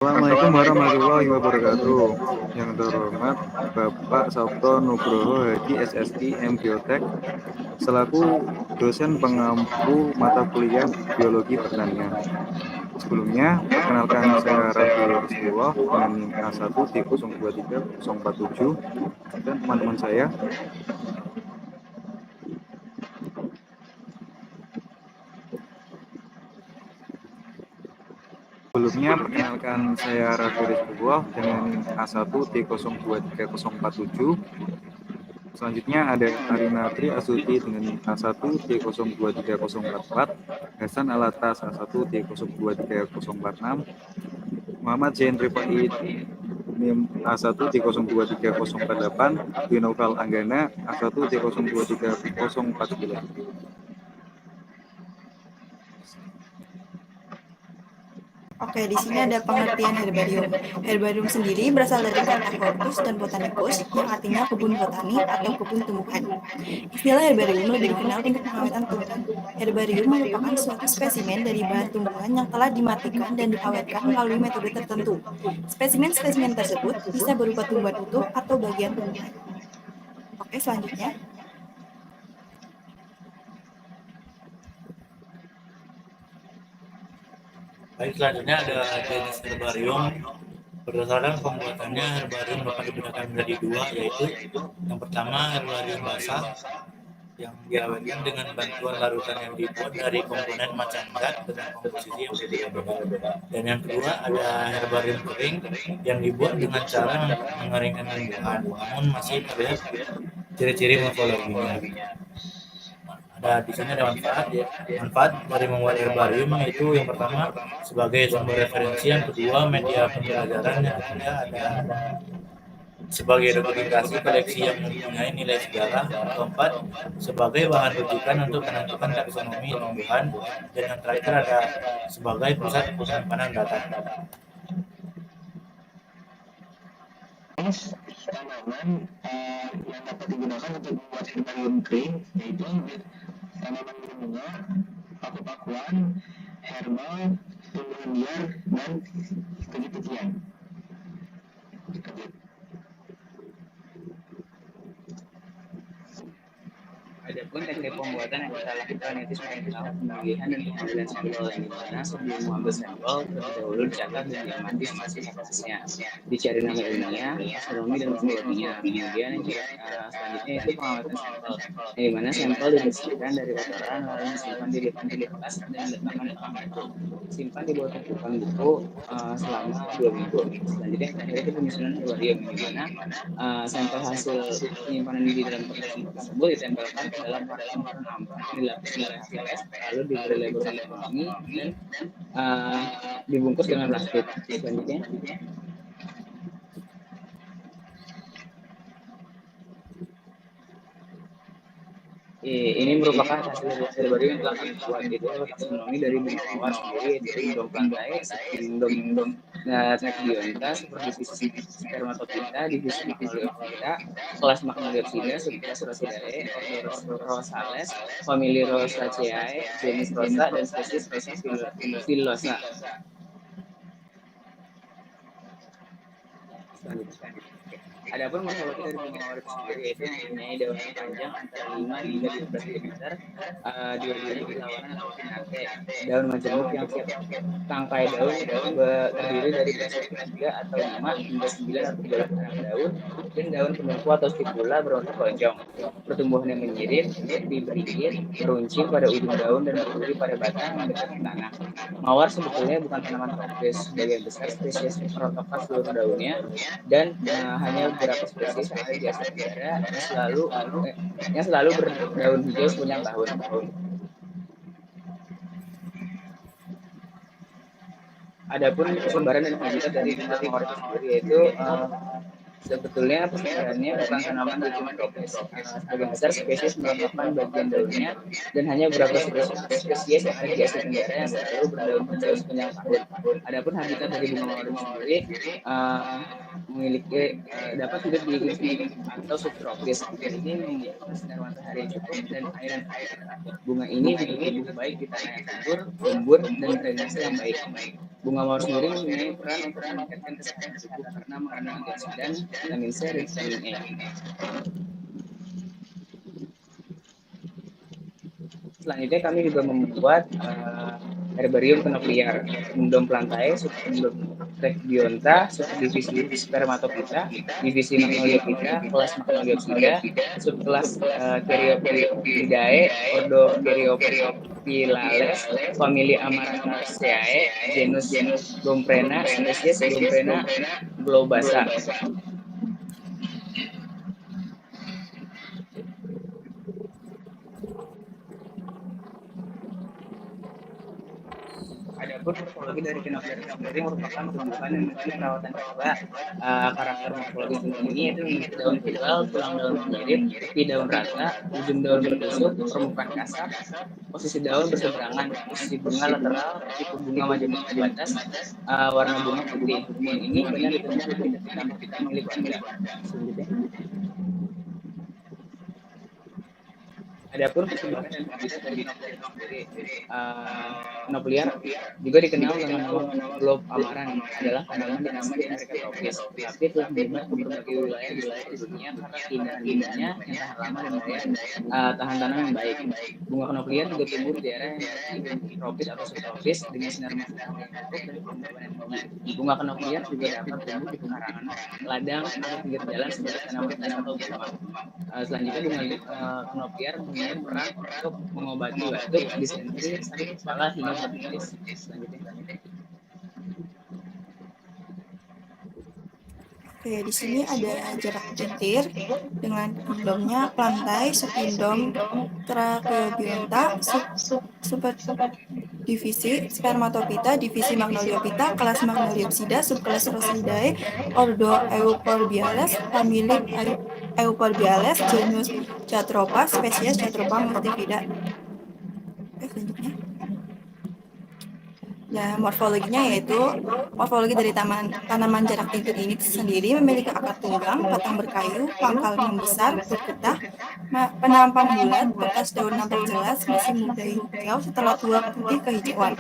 Assalamualaikum warahmatullahi wabarakatuh. Yang terhormat Bapak Sabto Nugroho Haji SSI M Biotek selaku dosen pengampu mata kuliah Biologi Pertanian. Sebelumnya, perkenalkan saya Raffi Rizkyullah dengan NIM A1T023047 dan teman-teman saya. Sebelumnya, perkenalkan saya Raffi Rizkyullah dengan NIM A1T023047. Selanjutnya ada Arina Tri Astuti dengan NIM A1T023044, Hasan Alatas A1T023046, Muhammad Zain Rifai NIM A1T023048, Dwi Naufal Anggana A1T023049. Oke, di sini ada pengertian herbarium. Herbarium sendiri berasal dari kata hortus dan botanicus, yang artinya kebun botani atau kebun tumbuhan. Istilah herbarium lebih dikenal untuk pengawetan tumbuhan. Herbarium merupakan suatu spesimen dari bahan tumbuhan yang telah dimatikan dan diawetkan melalui metode tertentu. Spesimen-spesimen tersebut bisa berupa tumbuhan utuh atau bagian tumbuhan. Oke, selanjutnya. Baik, selanjutnya ada jenis herbarium. Berdasarkan pembuatannya, herbarium dapat dibedakan menjadi dua, yaitu yang pertama herbarium basah yang diawetkan dengan bantuan larutan yang dibuat dari komponen macam zat dengan komposisi yang berbeda-beda. Dan yang kedua ada herbarium kering yang dibuat dengan cara mengeringkan tumbuhan, namun masih terlihat ciri-ciri morfologinya. Di sini ada manfaat ya. Manfaat dari membuat herbarium itu yang pertama sebagai sumber referensi, yang kedua media pembelajaran, yang ketiga ada sebagai dokumentasi koleksi yang mempunyai nilai sejarah, keempat sebagai bahan rujukan untuk menentukan taksonomi tumbuhan, dan yang terakhir ada sebagai pusat penyimpanan data. Tanaman yang dapat digunakan untuk membuat herbarium kering yaitu tanaman berbunga, paku-pakuan, herbal, tumbuhan liar, dan biji-bijian. Adapun teknik pembuatan yang kita lakukan itu sebagai pemilihan dan pengambilan sampel, yang dimana sebelum mengambil sampel terlebih dahulu dicatat dan diamati spesifikasinya, dicari nama ilmiah, taksonomi dan morfologinya. Kemudian selanjutnya itu pengawatan sampel, yang dimana sampel dibersihkan dari kotoran lalu disimpan di depan bekas dan diletakkan di ruang buku. Simpan di bawah tumpukan buku selama 2 minggu. Selanjutnya yang terakhir itu penyusunan herbarium, yang dimana sampel hasil penyimpanan di dalam kotak tersebut ditempelkan ke dalam karton penampak, dilapisi oleh HPS, lalu diberi label taksonomi dan dibungkus dengan plastik. Selanjutnya ini merupakan hasil herbarium yang telah kami buat. Itu taksonomi dari bunga mawar sendiri, yaitu indom plantae, indom Trakbionta, superfisisi spermatophyta, divisi Magnolia, kelas Magnolia, subkelas Rosidae, order Rosales, famili Rosaceae, jenis Rosa, dan spesies Rosa villosa. Adapun morfologi dari bunga mawar itu sendiri yaitu mempunyai daun yang panjang antara 5 hingga 15 cm, dua-duanya berlawanan atau pinate, daun majemuk yang siap, tangkai daun terdiri dari bersifat 3 atau 5 hingga 9 atau 13 anak daun, dan daun penumpu atau stipula berbentuk lonjong. Pertumbuhan yang menyirit, beringin, meruncing pada ujung daun dan berduri pada batang yang dekat tanah. Mawar sebetulnya bukan tanaman tropis, sebagian besar spesies merotokkan seluruh daunnya, dan hanya beberapa spesies yang ada di Asia Tenggara yang selalu berdaun hijau sepanjang tahun. Adapun persebaran dan habitat dari bunga mawar itu sendiri yaitu sebetulnya persebarannya bukan tanaman di cuma tropis. Sebagian besar spesies merupakan bagian daunnya, dan hanya beberapa spesies yang ada di Asia Tenggara yang selalu berdaun hijau sepanjang tahun. Adapun habitat dari bunga mawar itu sendiri memiliki dapat hidup di iklim atau subtropis. Ini membutuhkan sinar matahari yang cukup dan air yang teratur. Bunga ini juga tumbuh baik di tanah yang subur, gembur, dan drainase yang baik. Bunga mawar sendiri mempunyai peran untuk meningkatkan kesehatan tubuh karena mengandung antioksidan, vitamin C, dan vitamin E. Selanjutnya kami juga membuat herbarium kenopliar, kingdom plantae, subkingdom Trechobionta, subdivisi Spermatophyta, divisi Magnoliophyta, kelas Magnoliopsida, subkelas Caryophyllaceae, ordo Caryophyllales, famili Amarantaceae, genus Gomprena, spesies Gomprena globasa. Adapun morfologi dari kenopliar sendiri merupakan tumbuhan yang memiliki perawatan coba. Karakter morfologis tumbuhan ini yaitu memiliki daun tunggal, tulang daun penyirit, tepi daun rata, ujung daun bertusuk, permukaan kasar, posisi daun berseberangan, posisi bunga lateral, tipe bunga majemuk batas, warna bunga putih. Tumbuhan ini banyak ditemui di taman milik warga. Selanjutnya. Adapun perkembangan dan habitat dari kenopliar juga dikenal dengan nama globe amaran, adalah tanaman dinama di Amerika tropis, tapi telah menyebar ke berbagai wilayah di seluruh dunia karena keindahan bunganya yang tahan lama dan daya tahan tanam yang baik. Bunga kenopliar juga tumbuh di daerah yang tropis atau subtropis dengan sinar matahari yang cukup dan kelembaban yang tinggi. Bunga kenopliar juga dapat tumbuh di pekarangan, ladang, atau pinggir jalan sebagai tanaman hias atau bunga. Selanjutnya bunga kenopliar mempunyai peran untuk mengobati batuk, disentri, sakit kepala hingga bronkitis. Selanjutnya. Oke, di sini ada jarak jentir dengan kingdomnya plantae, subkingdom Tracheobionta, divisi Spermatophyta, divisi Magnoliophyta, kelas Magnoliopsida, subkelas Rosidae, ordo Euphorbiales, famili Euphorbiales, genus Jatropha, spesies Jatropha multifida. Selanjutnya. Nah, morfologinya yaitu morfologi dari tanaman jarak jentir ini sendiri memiliki akar tunggang, batang berkayu, pangkal membesar, bergetah, penampang bulat, bekas daun nampak jelas, masih muda hijau setelah tua putih kehijauan.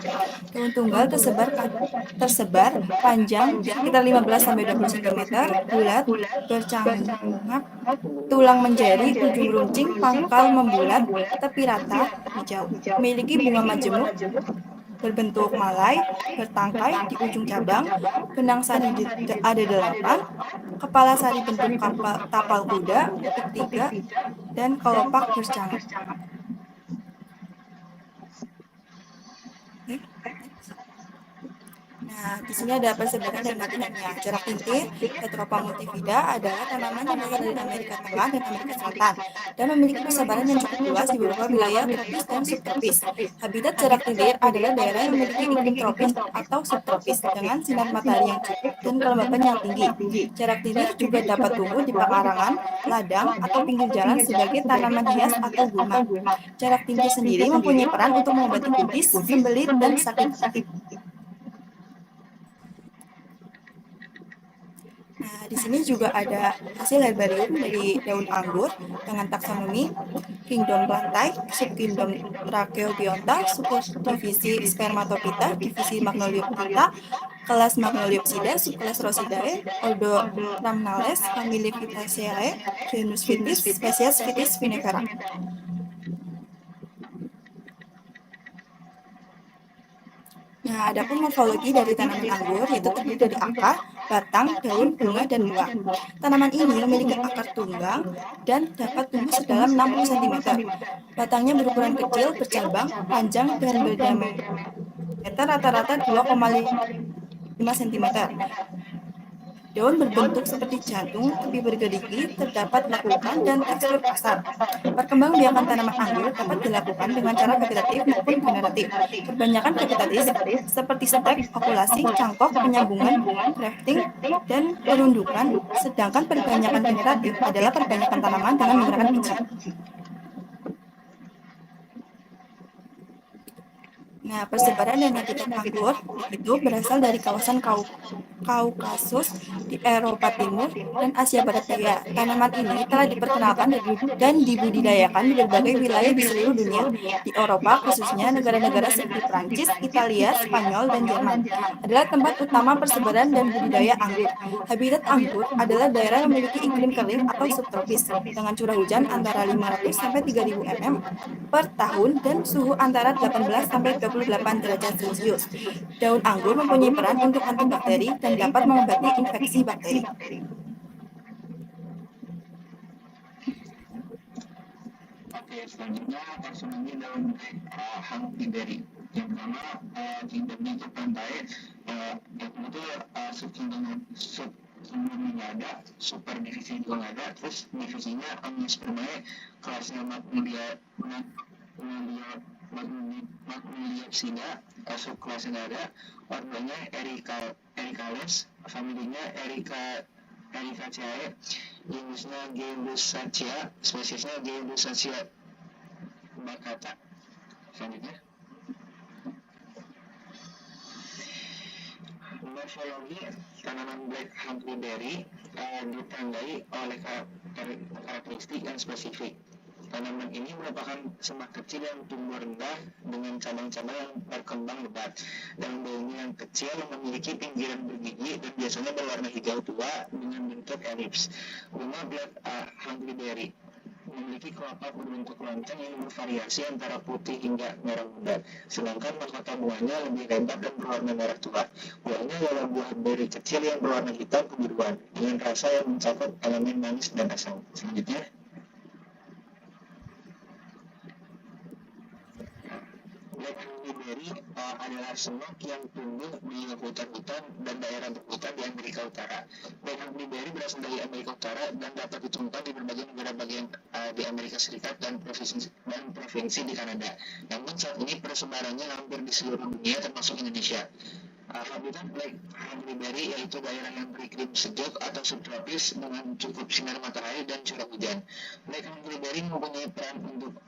Daun tunggal tersebar panjang sekitar 15-20 cm, bulat, bercangak, tulang menjadi, ujung runcing, pangkal membulat, tepi rata, hijau. Memiliki bunga majemuk, berbentuk malai, bertangkai di ujung cabang, benang sari ada 8, kepala sari bentuk tapal kuda, bentuk 3, dan kelopak bercangak. Nah, di sini ada persebaran dan latihannya. Jarak jentir, Jatropha multifida adalah tanaman yang berasal dari Amerika Tengah dan Amerika Selatan dan memiliki persebaran yang cukup luas di beberapa wilayah tropis dan subtropis. Habitat jarak jentir adalah daerah yang memiliki iklim tropis atau subtropis dengan sinar matahari yang cukup dan kelembapan yang tinggi. Jarak jentir juga dapat tumbuh di pekarangan, ladang, atau pinggir jalan sebagai tanaman hias atau gulma. Jarak jentir sendiri mempunyai peran untuk mengobati kubis, sembelit, dan sakit gigi. Nah, di sini juga ada hasil herbarium dari daun anggur dengan taksonomi kingdom plantae, subkingdom Tracheobionta, subdivisi Spermatophyta, divisi Magnoliophyta, kelas Magnoliopsida, subkelas Rosidae, ordo Rhamnales, famili Vitaceae, genus Vitis, spesies Vitis vinifera. Nah, adapun morfologi dari tanaman anggur yaitu terdiri dari akar, batang, daun, bunga, dan buah. Tanaman ini memiliki akar tunggang dan dapat tumbuh sedalam 60 cm. Batangnya berukuran kecil, bercabang, panjang, dan berdiameter rata-rata 2,5 cm. Daun berbentuk seperti jantung, tapi bergerigi, terdapat lekukan dan tekstur kasar. Perkembangbiakan tanaman anggur dapat dilakukan dengan cara vegetatif maupun generatif. Kebanyakan vegetatif seperti stek, okulasi, cangkok, penyambungan, grafting, dan perundukan, sedangkan perbanyakan generatif adalah perbanyakan tanaman dengan menggunakan biji. Nah, persebaran dan habitat anggur itu berasal dari kawasan Kaukasus di Eropa Timur dan Asia Barat Daya. Tanaman ini telah diperkenalkan dan dibudidayakan di berbagai wilayah di seluruh dunia. Di Eropa, khususnya negara-negara seperti Prancis, Italia, Spanyol, dan Jerman, adalah tempat utama persebaran dan budidaya anggur. Habitat anggur adalah daerah yang memiliki iklim kering atau subtropis, dengan curah hujan antara 500 sampai 3000 mm per tahun dan suhu antara 18 sampai 28 derajat Celcius. Daun anggur mempunyai peran untuk antibakteri dan dapat mengobati infeksi bakteri. Oke, selanjutnya taksonomi daun Huckleberry. Yang pertama, kingdomnya itu pantai, itu subkingdomnya nggak ada, super divisi juga nggak ada, terus divisinya Angiospermae, kelasnya Magnoliopsida, subkelasnya nggak ada, ordonya Ericales, familinya Ericaceae, jenisnya Gelusacea, spesiesnya Gelusacea baccata. Selanjutnya, morfologi tanaman black huckleberry ditandai oleh karakteristik yang spesifik. Tanaman ini merupakan semak kecil yang tumbuh rendah dengan cabang-cabang yang berkembang lebat. Daun daunnya yang kecil memiliki pinggiran bergigi dan biasanya berwarna hijau tua dengan bentuk elips. Bunga black huckleberry memiliki kelopak berbentuk lonceng yang bervariasi antara putih hingga merah muda. Sedangkan mahkota buahnya lebih lebar dan berwarna merah tua. Buahnya adalah buah beri kecil yang berwarna hitam kebiruan dengan rasa yang mencakup elemen manis dan asam. Selanjutnya, black huckleberry adalah semak yang tumbuh di hutan-hutan dan daerah berhutan di Amerika Utara. Black huckleberry berasal dari Amerika Utara dan dapat ditemukan di berbagai negara bagian di Amerika Serikat dan provinsi di Kanada. Namun saat ini persebarannya hampir di seluruh dunia termasuk Indonesia. Habitat black huckleberry yaitu daerah yang beriklim sejuk atau subtropis dengan cukup sinar matahari dan curah hujan. Black huckleberry mempunyai peran untuk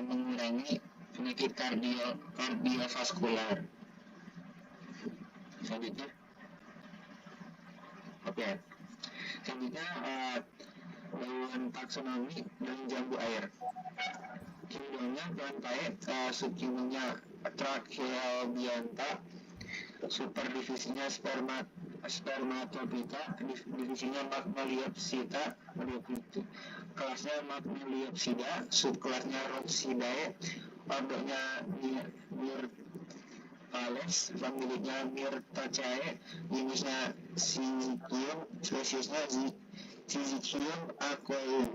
mengurangi penyakit kardiovaskular. Selanjutnya, selanjutnya daun taksonomi dan jambu air. Kingdomnya pantai, subkingdomnya Tracheobionta, superdivisinya Spermatophyta, divisinya Magnoliopsida, kelasnya Magnoliopsida, subkelasnya Rhopsidae, ordonya Myrtales, familinya Myrtaceae, jenisnya Syzygium, spesiesnya Syzygium aqueum.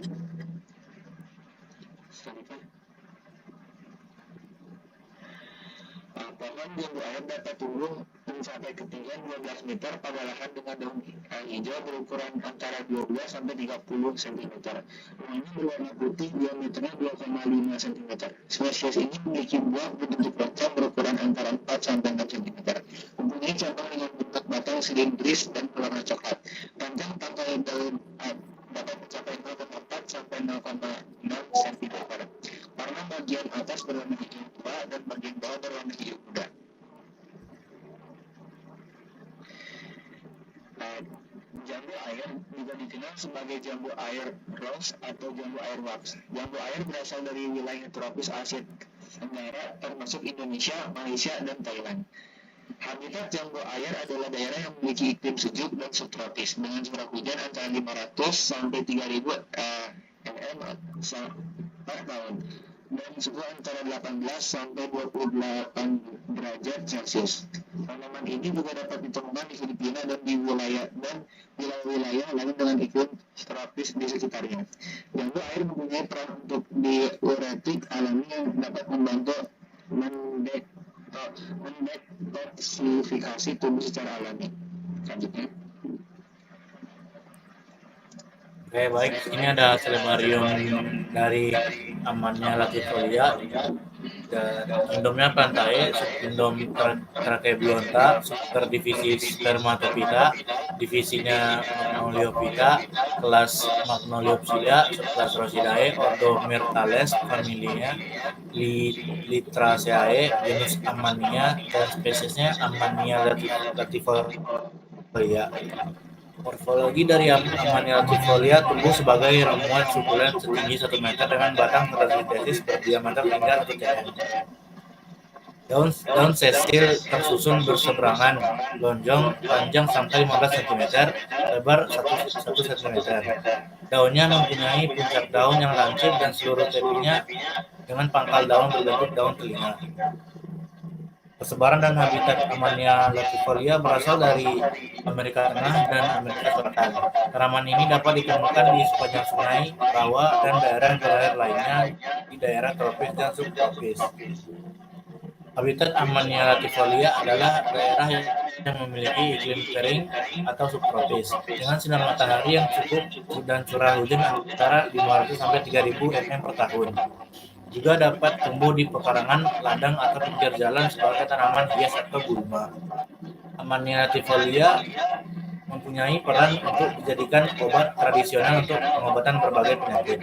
Pohon jambu air dapat tumbuh mencapai ketinggian 12 meter pada lahan dengan daun hijau berukuran antara 12 sampai 30 cm. Daunnya berwarna putih, diameternya 2,5 cm. Spesies ini memiliki buah berbentuk lonceng berukuran antara 4 sampai 6 cm. Mempunyai cabang dengan bentuk batang silindris dan berwarna coklat. Panjang tangkai daun dapat mencapai 0,4 sampai 0,6 cm. Warna bagian atas berwarna hijau tua dan bagian bawah berwarna hijau muda. Jambu air juga dikenal sebagai jambu air rose atau jambu air wax. Jambu air berasal dari wilayah tropis Asia Tenggara termasuk Indonesia, Malaysia, dan Thailand. Habitat jambu air adalah daerah yang memiliki iklim sejuk dan subtropis dengan curah hujan antara 500 sampai 3000 mm per tahun dan suhu antara 18 sampai 28 derajat Celcius. Tanaman ini juga dapat ditemukan di Filipina dan di wilayah lain dengan iklim tropis di sekitarnya. Jambu air mempunyai peran untuk diuretik alami yang dapat membantu mendetoksifikasi tubuh secara alami. Selanjutnya, Oke, baik. Ini ada Celebarium dari amannya Latifolia. Kingdomnya pantai, subkingdom Tracheobionta, subdivisi Spermatophyta, divisinya Magnoliophyta, kelas Magnoliopsida, subkelas Rosidae, ordo Myrtales, familinya Litraceae, genus Amannia, dan spesiesnya Amannia latifolia. Morfologi dari Amannia latifolia tumbuh sebagai ramuan sukulen setinggi 1 meter dengan batang fotosintesis berdiameter hingga 1 cm. Daun sesil tersusun berseberangan, lonjong, panjang sampai 15 cm, lebar 1 cm. Daunnya mempunyai puncak daun yang lancip dan seluruh tepinya dengan pangkal daun berbentuk daun telinga. Persebaran dan habitat Amannia latifolia berasal dari Amerika Tengah dan Amerika Selatan. Tanaman ini dapat ditemukan di sepanjang sungai, rawa, dan daerah berair lainnya di daerah tropis dan subtropis. Habitat Amannia latifolia adalah daerah yang memiliki iklim kering atau subtropis dengan sinar matahari yang cukup dan curah hujan antara 500 sampai 3000 mm per tahun. Juga dapat tumbuh di pekarangan, ladang, atau pinggir jalan sebagai tanaman hias atau gulma. Amannia latifolia mempunyai peran untuk dijadikan obat tradisional untuk pengobatan berbagai penyakit.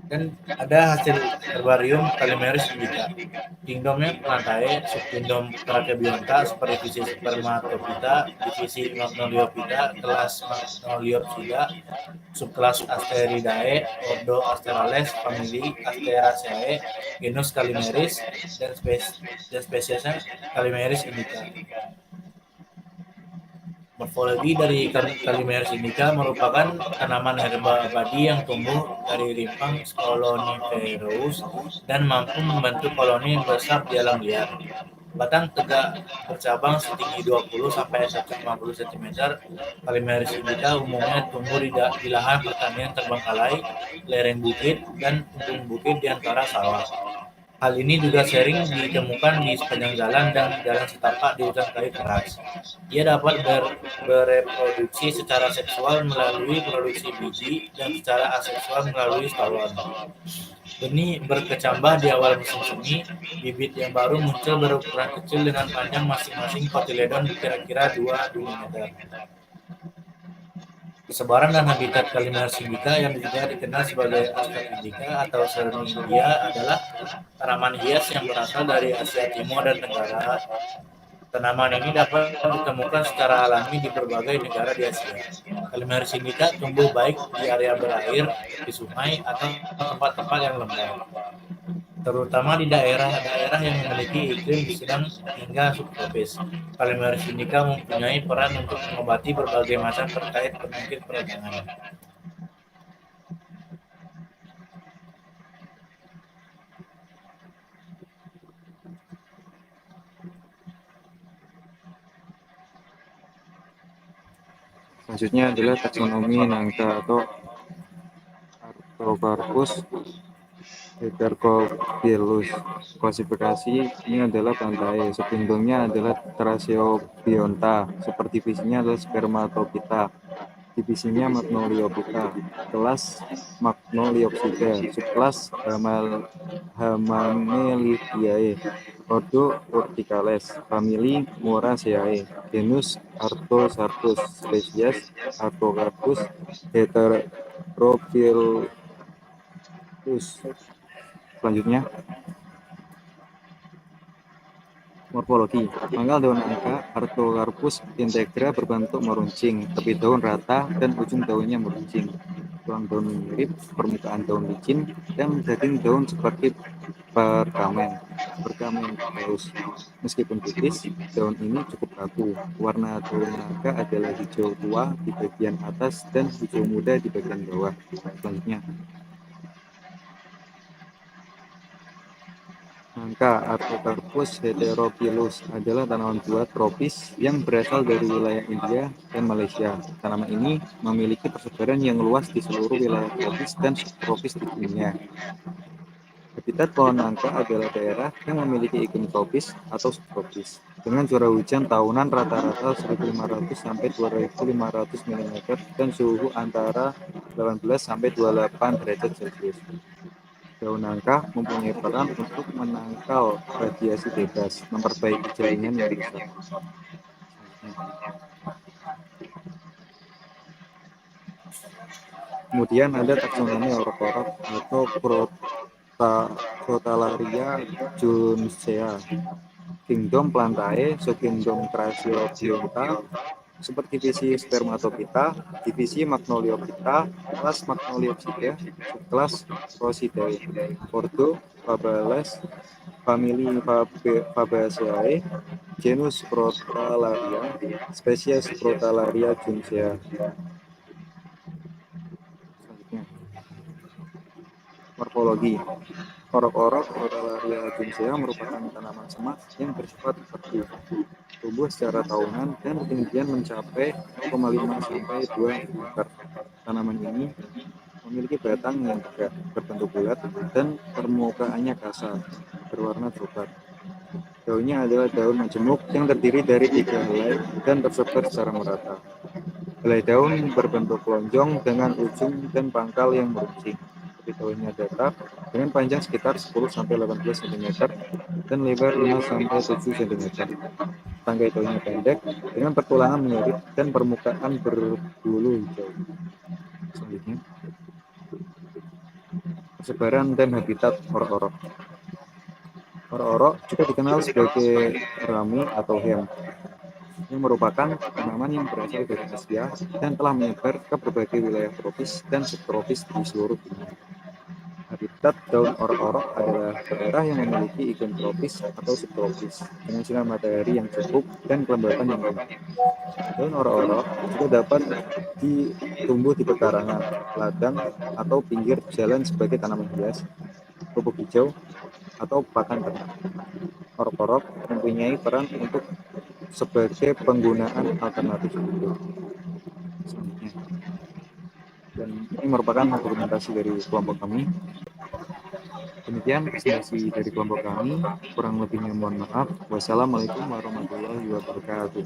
Dan ada hasil herbarium Calimeris indica. Kingdomnya Plantae, subkingdom Brachybionta, superfisi Spermatophyta, divisi Magnoliophyta, kelas Magnoliopsida, subkelas Asteridae, ordo Asterales, famili Asteraceae, genus Calimeris, dan spesiesnya Calimeris indica. Morfologi dari Calimeris indica merupakan tanaman herba abadi yang tumbuh dari rimpang Stoloniferous dan mampu membentuk koloni besar di alam liar. Batang tegak bercabang setinggi 20 sampai 150 cm. Calimeris indica umumnya tumbuh di lahan pertanian terbengkalai, lereng bukit, dan puncak bukit di antara sawah. Hal ini juga sering ditemukan di sepanjang jalan dan jalan setapak di hutan kayu keras. Ia dapat bereproduksi secara seksual melalui produksi biji dan secara aseksual melalui stolon. Benih berkecambah di awal musim semi, bibit yang baru muncul berukuran kecil dengan panjang masing-masing kotiledon kira-kira 2 mm. Persebaran dan habitat Calimeris indica yang juga dikenal sebagai Aster indica atau Serni India adalah tanaman hias yang berasal dari Asia Timur dan Tenggara. Tanaman ini dapat ditemukan secara alami di berbagai negara di Asia. Calimeris indica tumbuh baik di area berair, di sungai, atau tempat-tempat yang lembab, terutama di daerah-daerah yang memiliki iklim sedang hingga subtropis. Calimeris indica mempunyai peran untuk mengobati berbagai macam terkait penyakit peradangan. Selanjutnya adalah taksonomi nangka atau Artocarpus heterocopylus. Klasifikasi ini adalah Plantae. Subkingdomnya adalah Tracheobionta. Superdivisinya adalah Spermatophyta. Divisinya Magnoliophyta. Kelas Magnoliopsida. Subkelas Hamalelithiae. Ordo Urticales. Famili Moraceae. Genus Artocarpus. Spesies Artocarpus heterophyllus. Selanjutnya, morfologi. Pangkal daun angka Artocarpus integra berbentuk meruncing, tepi daun rata dan ujung daunnya meruncing. Tulang daun mirip, permukaan daun licin, dan daging daun seperti berkamen paus. Meskipun tipis, daun ini cukup kaku. Warna daun angka adalah hijau tua di bagian atas dan hijau muda di bagian bawah. Selanjutnya, nangka Artocarpus heterophyllus adalah tanaman buah tropis yang berasal dari wilayah India dan Malaysia. Tanaman ini memiliki persebaran yang luas di seluruh wilayah tropis dan subtropis di dunia. Habitat pohon nangka adalah daerah yang memiliki iklim tropis atau subtropis dengan curah hujan tahunan rata-rata 1.500 sampai 2.500 mm dan suhu antara 18 sampai 28 derajat Celcius. Daun nangka mempunyai peran untuk menangkal radiasi bebas, memperbaiki jaringan yang rusak. Kemudian ada taksonomi orok-orok atau Crotalaria jonesea, kingdom Plantae, subkingdom Crassiophyta, subdivisi Spermatophyta, divisi Magnoliophyta, kelas Magnoliopsida, subkelas Rosidae, ordo Fabales, famili Fabaceae, genus Crotalaria, spesies Crotalaria jonesea. Selanjutnya, morfologi. Orok-orok Crotalaria jonesea merupakan tanaman semak yang bersifat tebu, tumbuh secara tahunan dan ketinggian mencapai 0,5 sampai 2 meter. Tanaman ini memiliki batang yang tegak, berbentuk bulat, dan permukaannya kasar, berwarna coklat. Daunnya adalah daun majemuk yang terdiri dari 3 helai dan tersebar secara merata. Helai daun berbentuk lonjong dengan ujung dan pangkal yang meruncing. Tepi daunnya datar dengan panjang sekitar 10-18 cm dan lebar 5-7 cm. Tangkai daunnya pendek dengan pertulangan mirip dan permukaan berbulu hijau. Selanjutnya, persebaran dan habitat orok-orok. Orok-orok juga dikenal sebagai rami atau hem, yang merupakan tanaman yang berasal dari Asia dan telah menyebar ke berbagai wilayah tropis dan subtropis di seluruh dunia. Habitat daun orok-orok adalah daerah yang memiliki iklim tropis atau subtropis dengan sinar matahari yang cukup dan kelembapan yang rendah. Daun orok-orok juga dapat tumbuh di pekarangan, ladang, atau pinggir jalan sebagai tanaman hias, pupuk hijau, atau pakan ternak. Orok-orok mempunyai peran untuk sebagai penggunaan alternatif hidup. Selanjutnya, dan ini merupakan dokumentasi dari kelompok kami. Demikian presentasi dari kelompok kami. Kurang lebihnya mohon maaf. Wassalamualaikum warahmatullahi wabarakatuh.